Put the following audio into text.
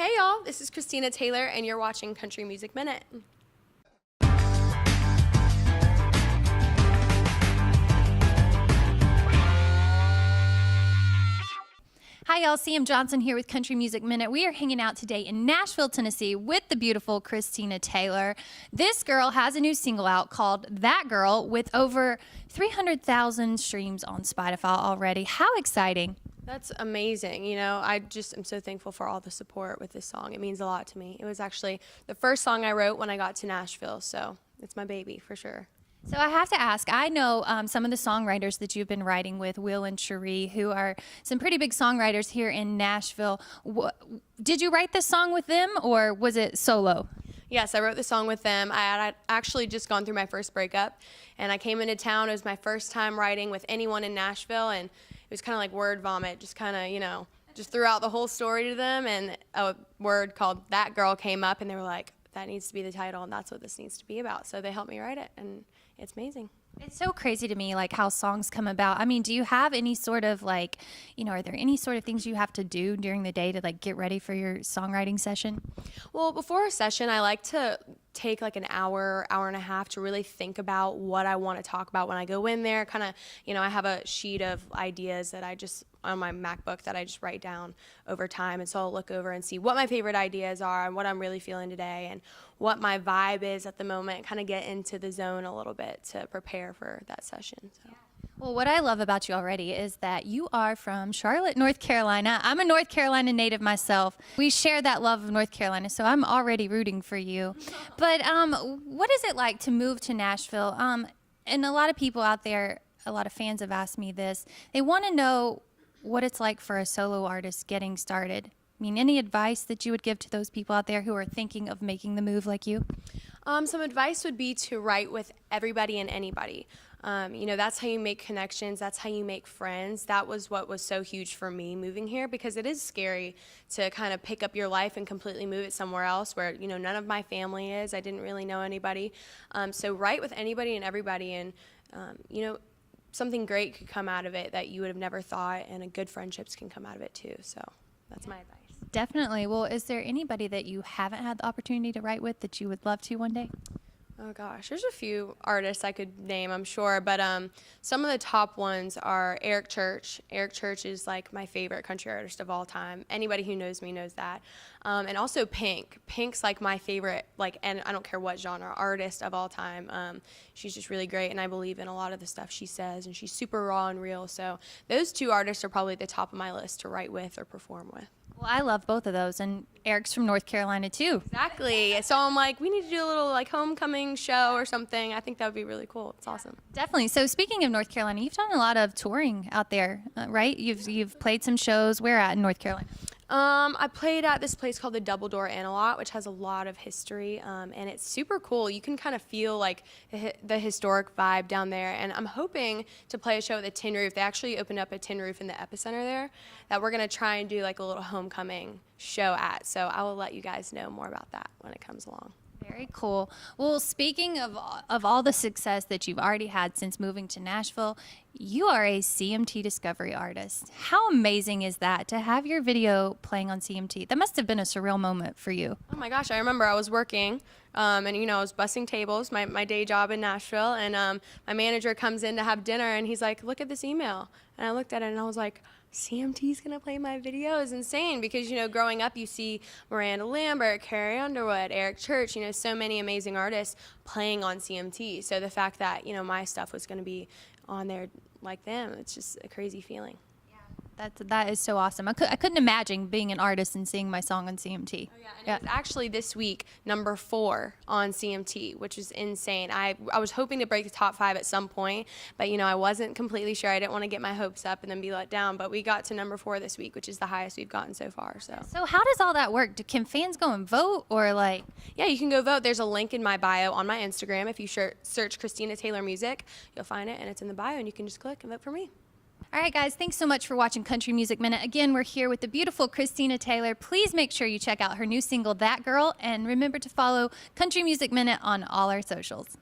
Hey y'all, this is Christina Taylor and you're watching Country Music Minute. Hi y'all, CM Johnson here with Country Music Minute. We are hanging out today in Nashville, Tennessee with the beautiful Christina Taylor. This girl has a new single out called That Girl with over 300,000 streams on Spotify already. How exciting. That's amazing. You know, I just am so thankful for all the support with this song. It means a lot to me. It was actually the first song I wrote when I got to Nashville, so it's my baby for sure. So I have to ask, I know some of the songwriters that you've been writing with, Will and Cherie, who are some pretty big songwriters here in Nashville. Did you write this song with them or was it solo? Yes, I wrote the song with them. I had actually just gone through my first breakup, and I came into town. It was my first time writing with anyone in Nashville, and it was kind of like word vomit, just kind of, you know, just threw out the whole story to them, and a word called That Girl came up, and they were like, that needs to be the title, and that's what this needs to be about. So they helped me write it, and it's amazing. It's so crazy to me, like, how songs come about. I mean, do you have any sort of, like, you know, are there any sort of things you have to do during the day to, like, get ready for your songwriting session? Well, before a session, I like to take like an hour, hour and a half to really think about what I want to talk about when I go in there. Kind of, you know, I have a sheet of ideas that I just, on my MacBook, that I just write down over time. And so I'll look over and see what my favorite ideas are and what I'm really feeling today and what my vibe is at the moment, kind of get into the zone a little bit to prepare for that session. So. Well, what I love about you already is that you are from Charlotte, North Carolina. I'm a North Carolina native myself. We share that love of North Carolina, so I'm already rooting for you. But what is it like to move to Nashville? And a lot of people out there, a lot of fans have asked me this. They want to know what it's like for a solo artist getting started. I mean, any advice that you would give to those people out there who are thinking of making the move like you? Some advice would be to write with everybody and anybody. You know, that's how you make connections. That's how you make friends. That was what was so huge for me moving here, because it is scary to kind of pick up your life and completely move it somewhere else where, you know, none of my family is. I didn't really know anybody. So write with anybody and everybody, and, you know, something great could come out of it that you would have never thought, and good friendships can come out of it too. So that's my advice. Definitely. Well, is there anybody that you haven't had the opportunity to write with that you would love to one day? Oh gosh, there's a few artists I could name, I'm sure, but some of the top ones are Eric Church. Eric Church is like my favorite country artist of all time. Anybody who knows me knows that. And also Pink. Pink's like my favorite, like, and I don't care what genre, artist of all time. She's just really great, and I believe in a lot of the stuff she says, and she's super raw and real. So those two artists are probably at the top of my list to write with or perform with. Well, I love both of those, and Eric's from North Carolina too. Exactly. So I'm like, we need to do a little like homecoming show or something. I think that would be really cool. It's awesome. Definitely. So speaking of North Carolina, you've done a lot of touring out there, right? You've played some shows. Where at in North Carolina? I played at this place called the Double Door Inn-A-Lot, which has a lot of history, and it's super cool. You can kind of feel like the historic vibe down there, and I'm hoping to play a show at the Tin Roof. They actually opened up a Tin Roof in the Epicenter there that we're going to try and do like a little homecoming show at, so I will let you guys know more about that when it comes along. Very cool. Well, speaking of all the success that you've already had since moving to Nashville, you are a CMT Discovery artist. How amazing is that to have your video playing on CMT? That must have been a surreal moment for you. Oh my gosh, I remember I was working and, you know, I was bussing tables, my day job in Nashville, and my manager comes in to have dinner, and he's like, look at this email. And I looked at it and I was like, CMT's gonna play my video is insane, because, you know, growing up you see Miranda Lambert, Carrie Underwood, Eric Church, you know, so many amazing artists playing on CMT. So the fact that, you know, my stuff was gonna be on there like them, it's just a crazy feeling. That is so awesome. I couldn't imagine being an artist and seeing my song on CMT. Oh, yeah, and it was actually this week #4 on CMT, which is insane. I was hoping to break the top 5 at some point, but, you know, I wasn't completely sure. I didn't want to get my hopes up and then be let down, but we got to #4 this week, which is the highest we've gotten so far. So how does all that work? Can fans go and vote, or like? Yeah, you can go vote. There's a link in my bio on my Instagram. If you search Christina Taylor Music, you'll find it, and it's in the bio, and you can just click and vote for me. All right, guys, thanks so much for watching Country Music Minute. Again, we're here with the beautiful Christina Taylor. Please make sure you check out her new single, That Girl, and remember to follow Country Music Minute on all our socials.